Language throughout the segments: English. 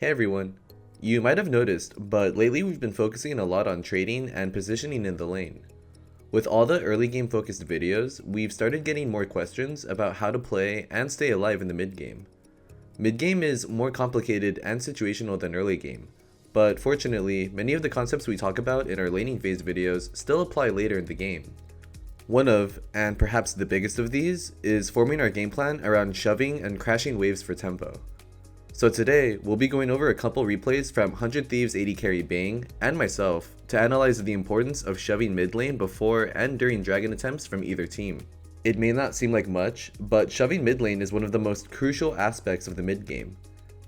Hey everyone. You might have noticed, but lately we've been focusing a lot on trading and positioning in the lane. With all the early game focused videos, we've started getting more questions about how to play and stay alive in the mid game. Mid game is more complicated and situational than early game, but fortunately, many of the concepts we talk about in our laning phase videos still apply later in the game. One of, and perhaps the biggest of these, is forming our game plan around shoving and crashing waves for tempo. So today, we'll be going over a couple replays from 100 Thieves 80 carry Bang and myself to analyze the importance of shoving mid lane before and during dragon attempts from either team. It may not seem like much, but shoving mid lane is one of the most crucial aspects of the mid game.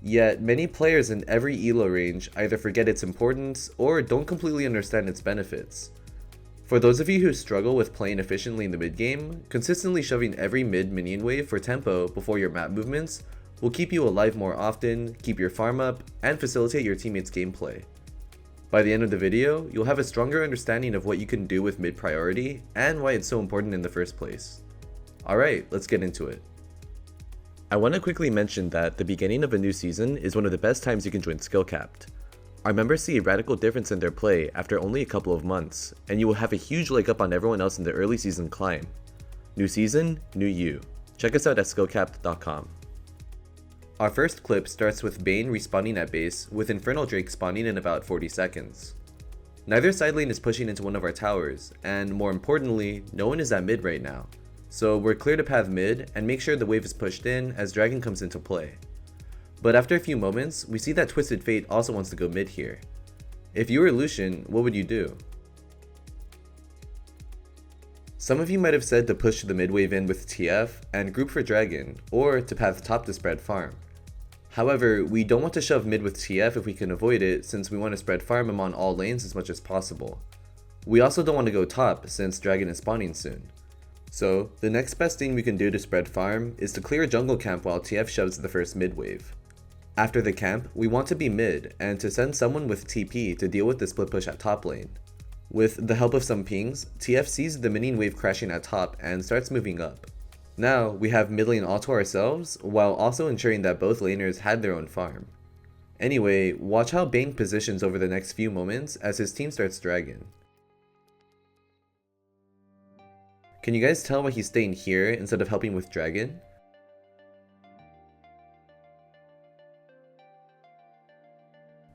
Yet many players in every elo range either forget its importance or don't completely understand its benefits. For those of you who struggle with playing efficiently in the mid game, consistently shoving every mid minion wave for tempo before your map movements will keep you alive more often, keep your farm up, and facilitate your teammates' gameplay. By the end of the video, you'll have a stronger understanding of what you can do with mid priority and why it's so important in the first place. Alright, let's get into it. I want to quickly mention that the beginning of a new season is one of the best times you can join Skill Capped. Our members see a radical difference in their play after only a couple of months, and you will have a huge leg up on everyone else in the early season climb. New season, new you. Check us out at skillcapped.com. Our first clip starts with Bane respawning at base, with Infernal Drake spawning in about 40 seconds. Neither side lane is pushing into one of our towers, and more importantly, no one is at mid right now. So we're clear to path mid and make sure the wave is pushed in as Dragon comes into play. But after a few moments, we see that Twisted Fate also wants to go mid here. If you were Lucian, what would you do? Some of you might have said to push the mid wave in with TF and group for Dragon, or to path top to spread farm. However, we don't want to shove mid with TF if we can avoid it, since we want to spread farm him on all lanes as much as possible. We also don't want to go top since Dragon is spawning soon. So, the next best thing we can do to spread farm is to clear a jungle camp while TF shoves the first mid wave. After the camp, we want to be mid and to send someone with TP to deal with the split push at top lane. With the help of some pings, TF sees the minion wave crashing at top and starts moving up. Now, we have mid lane all to ourselves, while also ensuring that both laners had their own farm. Anyway, watch how Bane positions over the next few moments as his team starts Dragon. Can you guys tell why he's staying here instead of helping with Dragon?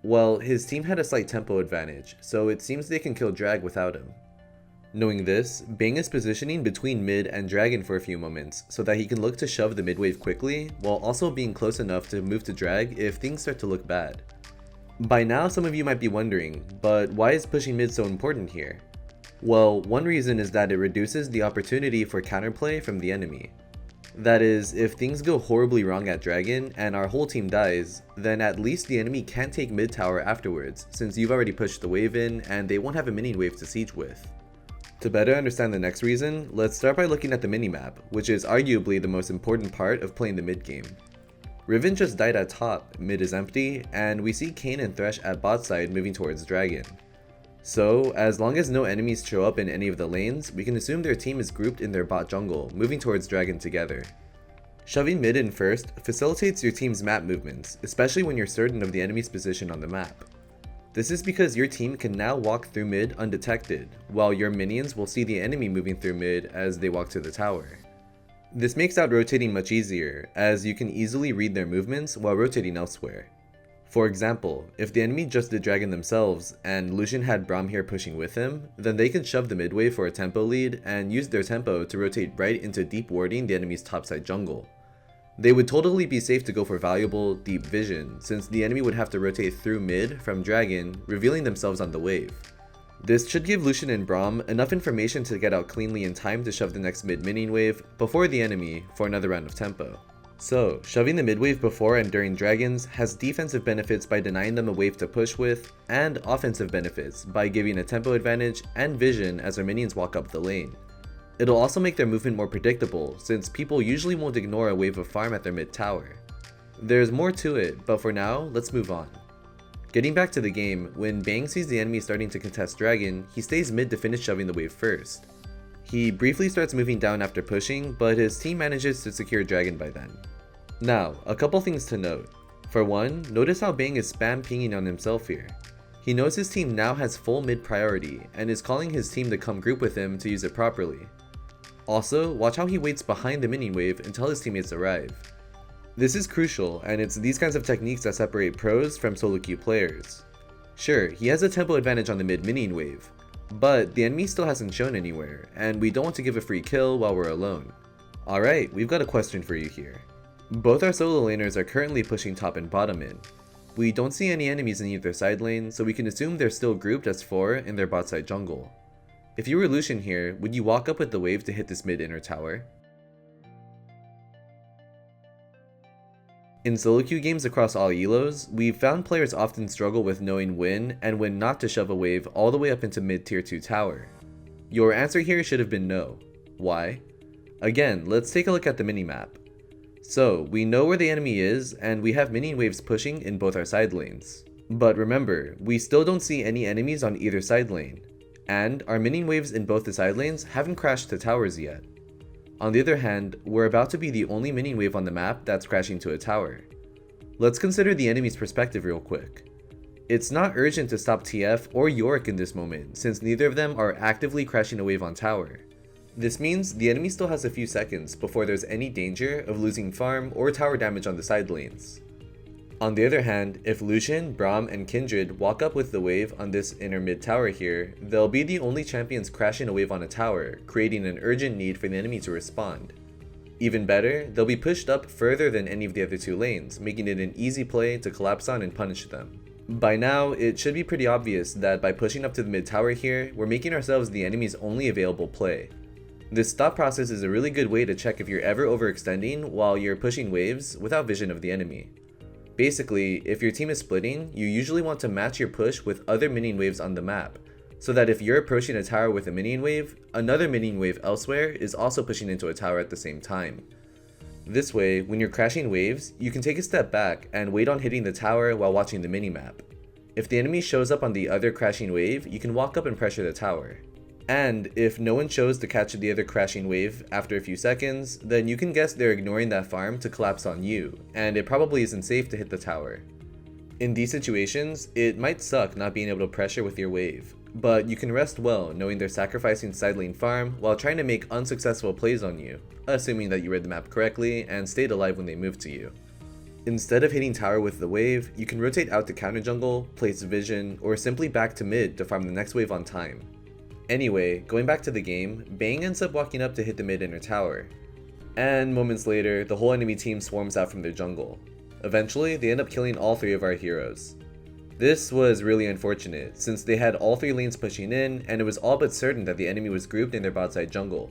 Well, his team had a slight tempo advantage, so it seems they can kill Drag without him. Knowing this, Bang is positioning between mid and Dragon for a few moments, so that he can look to shove the mid wave quickly, while also being close enough to move to Drag if things start to look bad. By now some of you might be wondering, but why is pushing mid so important here? Well, one reason is that it reduces the opportunity for counterplay from the enemy. That is, if things go horribly wrong at Dragon and our whole team dies, then at least the enemy can't take mid tower afterwards, since you've already pushed the wave in and they won't have a minion wave to siege with. To better understand the next reason, let's start by looking at the minimap, which is arguably the most important part of playing the mid game. Riven just died at top, mid is empty, and we see Kayn and Thresh at bot side moving towards Dragon. So, as long as no enemies show up in any of the lanes, we can assume their team is grouped in their bot jungle, moving towards Dragon together. Shoving mid in first facilitates your team's map movements, especially when you're certain of the enemy's position on the map. This is because your team can now walk through mid undetected, while your minions will see the enemy moving through mid as they walk to the tower. This makes out rotating much easier, as you can easily read their movements while rotating elsewhere. For example, if the enemy just did Dragon themselves, and Lucian had Braum here pushing with him, then they can shove the mid wave for a tempo lead and use their tempo to rotate right into deep warding the enemy's topside jungle. They would totally be safe to go for valuable, deep vision, since the enemy would have to rotate through mid from Dragon, revealing themselves on the wave. This should give Lucian and Braum enough information to get out cleanly in time to shove the next mid minion wave before the enemy for another round of tempo. So, shoving the mid wave before and during Dragons has defensive benefits by denying them a wave to push with, and offensive benefits by giving a tempo advantage and vision as their minions walk up the lane. It'll also make their movement more predictable, since people usually won't ignore a wave of farm at their mid tower. There's more to it, but for now, let's move on. Getting back to the game, when Bang sees the enemy starting to contest Dragon, he stays mid to finish shoving the wave first. He briefly starts moving down after pushing, but his team manages to secure Dragon by then. Now, a couple things to note. For one, notice how Bang is spam pinging on himself here. He knows his team now has full mid priority and is calling his team to come group with him to use it properly. Also, watch how he waits behind the minion wave until his teammates arrive. This is crucial, and it's these kinds of techniques that separate pros from solo queue players. Sure, he has a tempo advantage on the mid minion wave, but the enemy still hasn't shown anywhere, and we don't want to give a free kill while we're alone. Alright, we've got a question for you here. Both our solo laners are currently pushing top and bottom in. We don't see any enemies in either side lane, so we can assume they're still grouped as 4 in their bot side jungle. If you were Lucian here, would you walk up with the wave to hit this mid inner tower? In solo queue games across all elos, we've found players often struggle with knowing when and when not to shove a wave all the way up into mid tier 2 tower. Your answer here should have been no. Why? Again, let's take a look at the minimap. So, we know where the enemy is, and we have minion waves pushing in both our side lanes. But remember, we still don't see any enemies on either side lane, and our minion waves in both the side lanes haven't crashed to towers yet. On the other hand, we're about to be the only minion wave on the map that's crashing to a tower. Let's consider the enemy's perspective real quick. It's not urgent to stop TF or Yorick in this moment, since neither of them are actively crashing a wave on tower. This means the enemy still has a few seconds before there's any danger of losing farm or tower damage on the side lanes. On the other hand, if Lucian, Braum, and Kindred walk up with the wave on this inner mid tower here, they'll be the only champions crashing a wave on a tower, creating an urgent need for the enemy to respond. Even better, they'll be pushed up further than any of the other two lanes, making it an easy play to collapse on and punish them. By now, it should be pretty obvious that by pushing up to the mid tower here, we're making ourselves the enemy's only available play. This thought process is a really good way to check if you're ever overextending while you're pushing waves without vision of the enemy. Basically, if your team is splitting, you usually want to match your push with other minion waves on the map, so that if you're approaching a tower with a minion wave, another minion wave elsewhere is also pushing into a tower at the same time. This way, when you're crashing waves, you can take a step back and wait on hitting the tower while watching the minimap. If the enemy shows up on the other crashing wave, you can walk up and pressure the tower. And if no one chose to catch the other crashing wave after a few seconds, then you can guess they're ignoring that farm to collapse on you, and it probably isn't safe to hit the tower. In these situations, it might suck not being able to pressure with your wave, but you can rest well knowing they're sacrificing side lane farm while trying to make unsuccessful plays on you, assuming that you read the map correctly and stayed alive when they moved to you. Instead of hitting tower with the wave, you can rotate out to counter jungle, place vision, or simply back to mid to farm the next wave on time. Anyway, going back to the game, Bang ends up walking up to hit the mid inner tower. And moments later, the whole enemy team swarms out from their jungle. Eventually, they end up killing all 3 of our heroes. This was really unfortunate, since they had all 3 lanes pushing in, and it was all but certain that the enemy was grouped in their bot side jungle.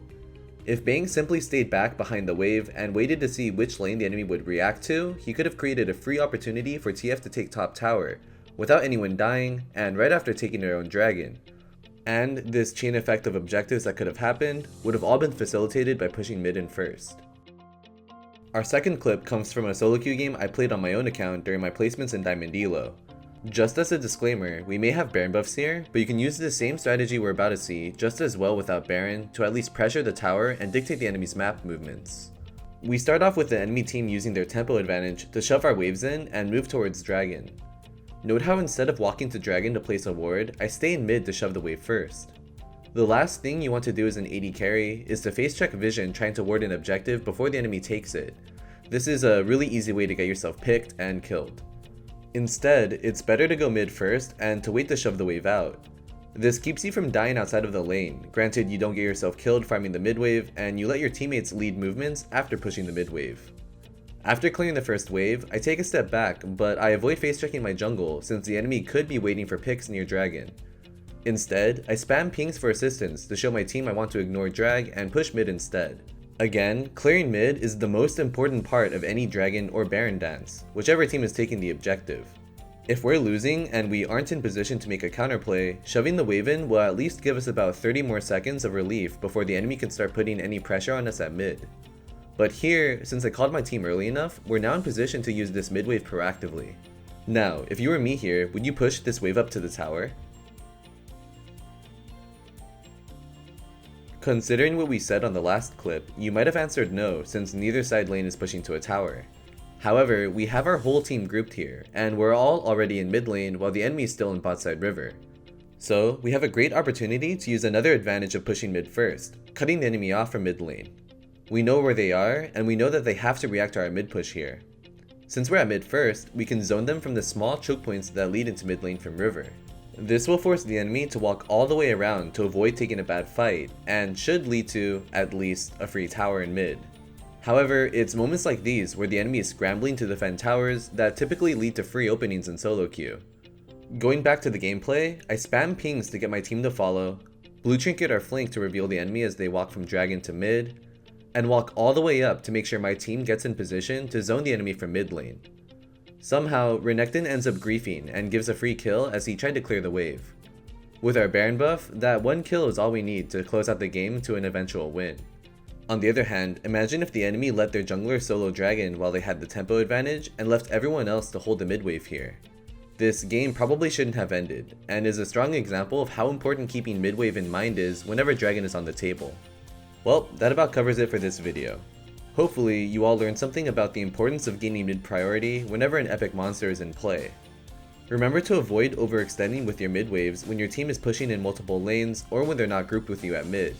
If Bang simply stayed back behind the wave and waited to see which lane the enemy would react to, he could have created a free opportunity for TF to take top tower, without anyone dying, and right after taking their own dragon. And this chain effect of objectives that could have happened would have all been facilitated by pushing mid in first. Our second clip comes from a solo queue game I played on my own account during my placements in Diamond Elo. Just as a disclaimer, we may have Baron buffs here, but you can use the same strategy we're about to see just as well without Baron to at least pressure the tower and dictate the enemy's map movements. We start off with the enemy team using their tempo advantage to shove our waves in and move towards Dragon. Note how instead of walking to Dragon to place a ward, I stay in mid to shove the wave first. The last thing you want to do as an AD carry is to face check vision trying to ward an objective before the enemy takes it. This is a really easy way to get yourself picked and killed. Instead, it's better to go mid first and to wait to shove the wave out. This keeps you from dying outside of the lane, granted you don't get yourself killed farming the mid wave, and you let your teammates lead movements after pushing the mid wave. After clearing the first wave, I take a step back, but I avoid face checking my jungle since the enemy could be waiting for picks near Dragon. Instead, I spam pings for assistance to show my team I want to ignore drag and push mid instead. Again, clearing mid is the most important part of any Dragon or Baron dance, whichever team is taking the objective. If we're losing and we aren't in position to make a counterplay, shoving the wave in will at least give us about 30 more seconds of relief before the enemy can start putting any pressure on us at mid. But here, since I called my team early enough, we're now in position to use this mid wave proactively. Now, if you were me here, would you push this wave up to the tower? Considering what we said on the last clip, you might have answered no since neither side lane is pushing to a tower. However, we have our whole team grouped here, and we're all already in mid lane while the enemy is still in botside river. So, we have a great opportunity to use another advantage of pushing mid first, cutting the enemy off from mid lane. We know where they are, and we know that they have to react to our mid push here. Since we're at mid first, we can zone them from the small choke points that lead into mid lane from river. This will force the enemy to walk all the way around to avoid taking a bad fight, and should lead to, at least, a free tower in mid. However, it's moments like these where the enemy is scrambling to defend towers that typically lead to free openings in solo queue. Going back to the gameplay, I spam pings to get my team to follow, blue trinket our flank to reveal the enemy as they walk from dragon to mid, and walk all the way up to make sure my team gets in position to zone the enemy from mid lane. Somehow, Renekton ends up griefing and gives a free kill as he tried to clear the wave. With our Baron buff, that one kill is all we need to close out the game to an eventual win. On the other hand, imagine if the enemy let their jungler solo dragon while they had the tempo advantage and left everyone else to hold the mid wave here. This game probably shouldn't have ended, and is a strong example of how important keeping mid wave in mind is whenever dragon is on the table. Well, that about covers it for this video. Hopefully, you all learned something about the importance of gaining mid priority whenever an epic monster is in play. Remember to avoid overextending with your mid waves when your team is pushing in multiple lanes or when they're not grouped with you at mid.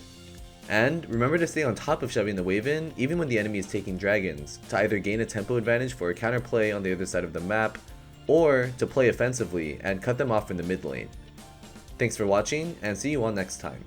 And remember to stay on top of shoving the wave in even when the enemy is taking dragons, to either gain a tempo advantage for a counterplay on the other side of the map, or to play offensively and cut them off in the mid lane. Thanks for watching, and see you all next time.